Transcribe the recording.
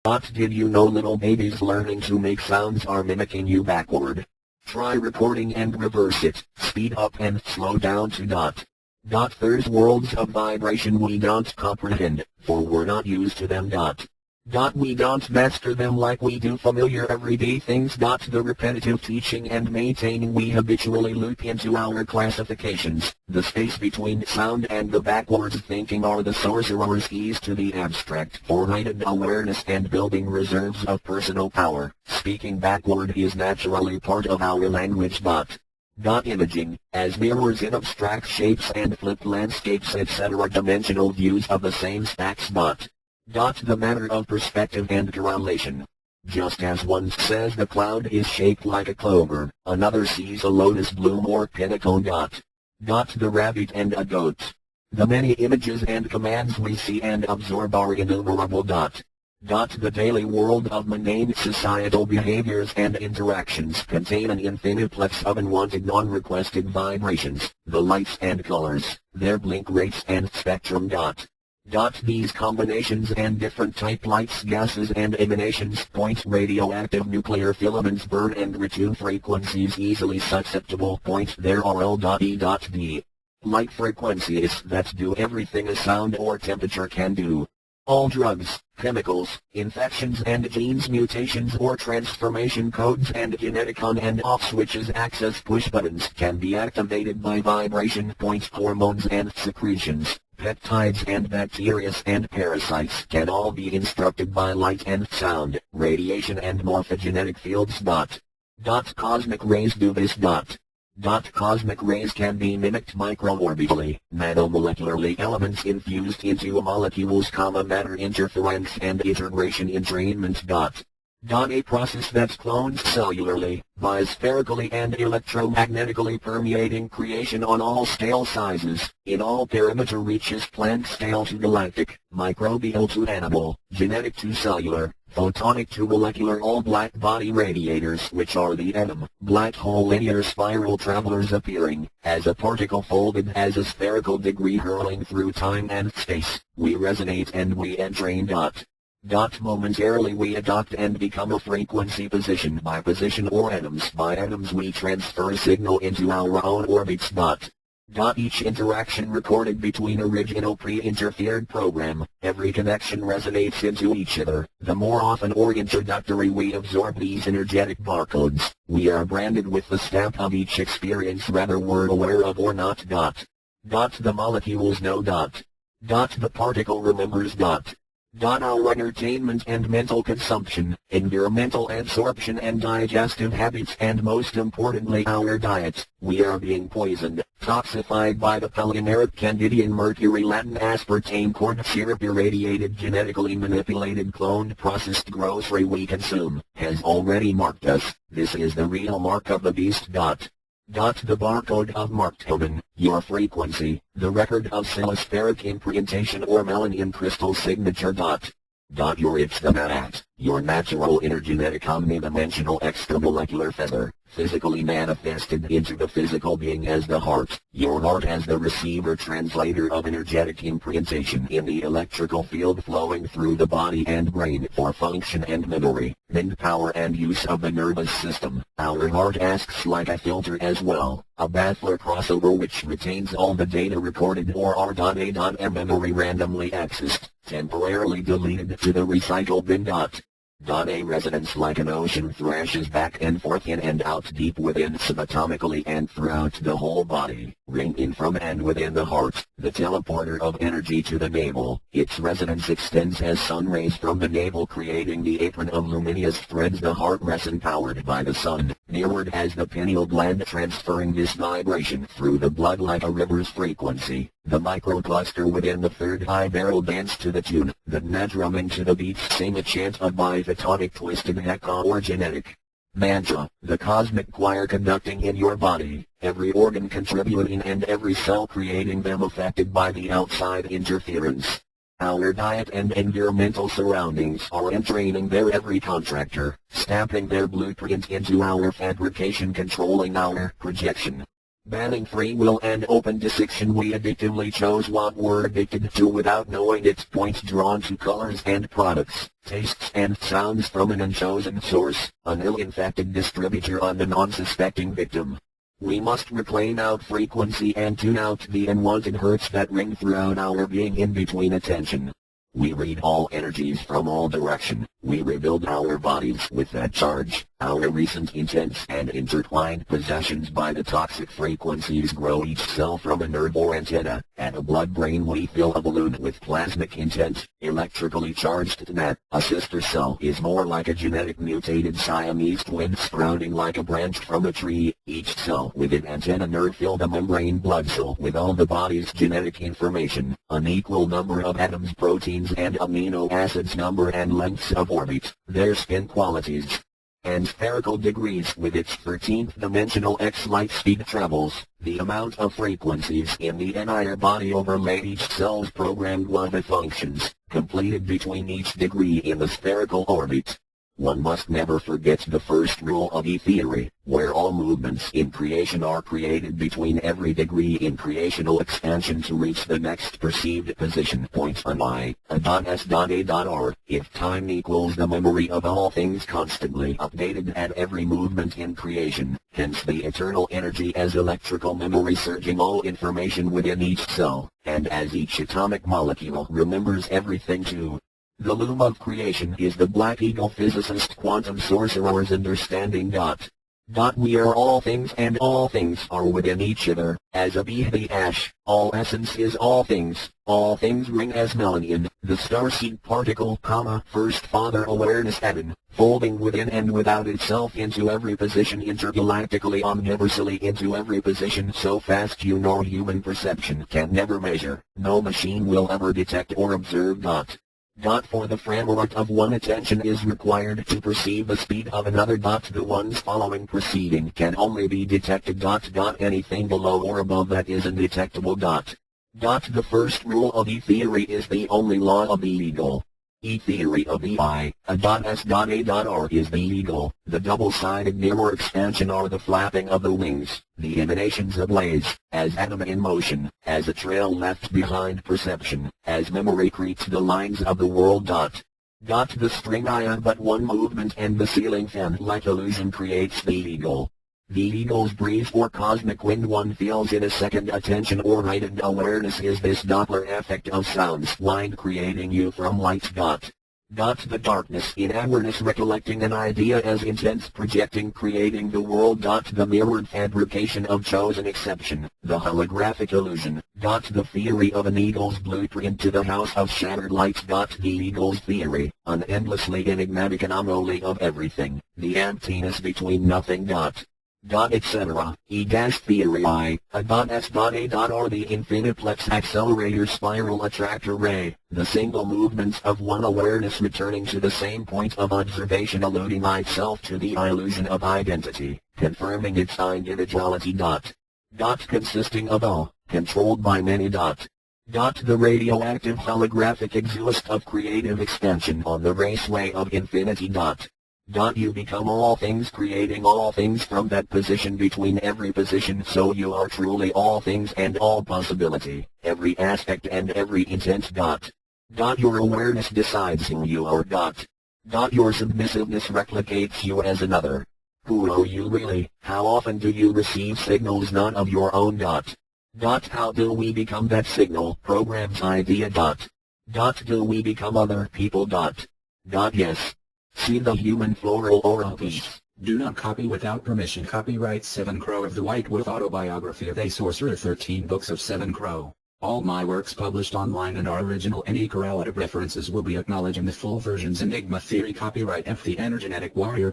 Did you know little babies learning to make sounds are mimicking you backward? Try recording and reverse it, speed up and slow down to dot. There's worlds of vibration we don't comprehend, for we're not used to them. We don't master them like we do familiar everyday things. The repetitive teaching and maintaining we habitually loop into our classifications. The space between sound and the backwards thinking are the sorcerer's keys to the abstract for heightened awareness and building reserves of personal power. Speaking backward is naturally part of our language. Imaging, as mirrors in abstract shapes and flipped landscapes etc. dimensional views of the same stacks. The matter of perspective and correlation. Just as one says the cloud is shaped like a clover, another sees a lotus bloom or pinnacle. The rabbit and a goat. The many images and commands we see and absorb are innumerable. The daily world of mundane societal behaviors and interactions contain an infiniteplex of unwanted non-requested vibrations, the lights and colors, their blink rates and spectrum. These combinations and different type lights, gases and emanations point radioactive nuclear filaments burn and retune frequencies easily susceptible point there are L.E.D. Light frequencies that do everything a sound or temperature can do. All drugs, chemicals, infections and genes mutations or transformation codes and genetic on and off switches access push buttons can be activated by vibration points hormones and secretions. Peptides and bacteria and parasites can all be instructed by light and sound, radiation and morphogenetic fields. Cosmic rays do this. Cosmic rays can be mimicked microorbitally, nanomolecularly elements infused into molecules, matter interference and integration entrainment. A process that clones cellularly, biospherically and electromagnetically permeating creation on all scale sizes, in all perimeter reaches plant scale to galactic, microbial to animal, genetic to cellular, photonic to molecular all black body radiators which are the atom, black hole linear spiral travelers appearing, as a particle folded as a spherical degree hurling through time and space, we resonate and we entrain. Momentarily we adopt and become a frequency position by position or atoms by atoms we transfer a signal into our own orbits. Each interaction recorded between original pre-interfered program, every connection resonates into each other. The more often or introductory we absorb these energetic barcodes, we are branded with the stamp of each experience whether we're aware of or not. The molecules know. The particle remembers. Our entertainment and mental consumption, environmental absorption and digestive habits and most importantly our diet, we are being poisoned, toxified by the polymeric candidian mercury Latin aspartame corn syrup irradiated genetically manipulated cloned processed grocery we consume, has already marked us. This is the real mark of the beast. The barcode of Marktonen, your frequency, the record of celospheric imprintation or melanin crystal signature. Your mat, your natural intergenetic omnidimensional extramolecular feather, physically manifested into the physical being as the heart, your heart as the receiver translator of energetic imprintation in the electrical field flowing through the body and brain for function and memory, mind power and use of the nervous system. Our heart acts like a filter as well, a baffler crossover which retains all the data recorded or R.A.M memory randomly accessed, temporarily deleted to the recycle bin. A resonance like an ocean thrashes back and forth in and out deep within subatomically and throughout the whole body, ring in from and within the heart, the teleporter of energy to the navel. Its resonance extends as sun rays from the navel creating the apron of luminous threads the heart resin powered by the sun, nearward as the pineal gland transferring this vibration through the blood like a river's frequency. The microcluster within the third eye barrel dance to the tune, the drumming to the beats sing a chant of biphotonic twisted echo or genetic mantra, the cosmic choir conducting in your body, every organ contributing and every cell creating them affected by the outside interference. Our diet and environmental surroundings are entraining their every contractor, stamping their blueprint into our fabrication controlling our projection. Banning free will and open dissection, we addictively chose what we're addicted to without knowing its points, drawn to colors and products, tastes and sounds from an unchosen source, an ill-infected distributor on the non-suspecting victim. We must reclaim out frequency and tune out the unwanted hurts that ring throughout our being in between attention. We read all energies from all direction. We rebuild our bodies with that charge. Our recent intents and intertwined possessions by the toxic frequencies grow each cell from a nerve or antenna. At a blood brain we fill a balloon with plasmic intent, electrically charged to that. A sister cell is more like a genetic mutated Siamese twin sprouting like a branch from a tree. Each cell with an antenna nerve filled a membrane blood cell with all the body's genetic information, an equal number of atoms, proteins and amino acids, number and lengths of orbit, their spin qualities, and spherical degrees. With its 13th dimensional X-light speed travels, the amount of frequencies in the entire body overlay each cell's programmed love functions, completed between each degree in the spherical orbit. One must never forget the first rule of E-theory, where all movements in creation are created between every degree in creational expansion to reach the next perceived position point on I.S.A.R. If time equals the memory of all things constantly updated at every movement in creation, hence the eternal energy as electrical memory surging all information within each cell, and as each atomic molecule remembers everything too. The loom of creation is the Black Eagle physicist quantum sorcerer's understanding. We are all things and all things are within each other, as a bee the ash, all essence is all things ring as melanin, the starseed particle, first father awareness atom, folding within and without itself into every position intergalactically omniversally into every position so fast you nor human perception can never measure, no machine will ever detect or observe. For the framework of one attention is required to perceive the speed of another. The ones following preceding can only be detected. Anything below or above that is undetectable. The first rule of E-theory is the only law of the eagle. E-theory of the I.S.A.R. is the eagle. The double-sided mirror expansion are the flapping of the wings, the emanations ablaze, as atom in motion, as a trail left behind perception, as memory creates the lines of the world. The string I am but one movement and the ceiling fan-like illusion creates the eagle. The eagle's breeze or cosmic wind one feels in a second. Attention or heightened awareness is this Doppler effect of sounds line creating you from light. The darkness in awareness recollecting an idea as intense projecting creating the world. The mirrored fabrication of chosen exception, the holographic illusion. The theory of an eagle's blueprint to the house of shattered lights. The eagle's theory, an endlessly enigmatic anomaly of everything, the emptiness between nothing. Etc. E-theory I.S.A.R. The infiniplex accelerator spiral attractor ray, the single movements of one awareness returning to the same point of observation alluding itself to the illusion of identity, confirming its individuality. Consisting of all, controlled by many. The radioactive holographic exhaust of creative expansion on the raceway of infinity. You become all things creating all things from that position between every position so you are truly all things and all possibility, every aspect and every intent. Your awareness decides who you are. Your submissiveness replicates you as another. Who are you really? How often do you receive signals not of your own? How do we become that signal program's idea? Do we become other people? Yes. See the human floral aura piece. Do not copy without permission. Copyright 7 Crow of the White Wolf Autobiography of a Sorcerer 13 Books of 7 Crow. All my works published online and are original. Any correlative references will be acknowledged in the full versions. Enigma Theory. Copyright F. The Energetic Warrior.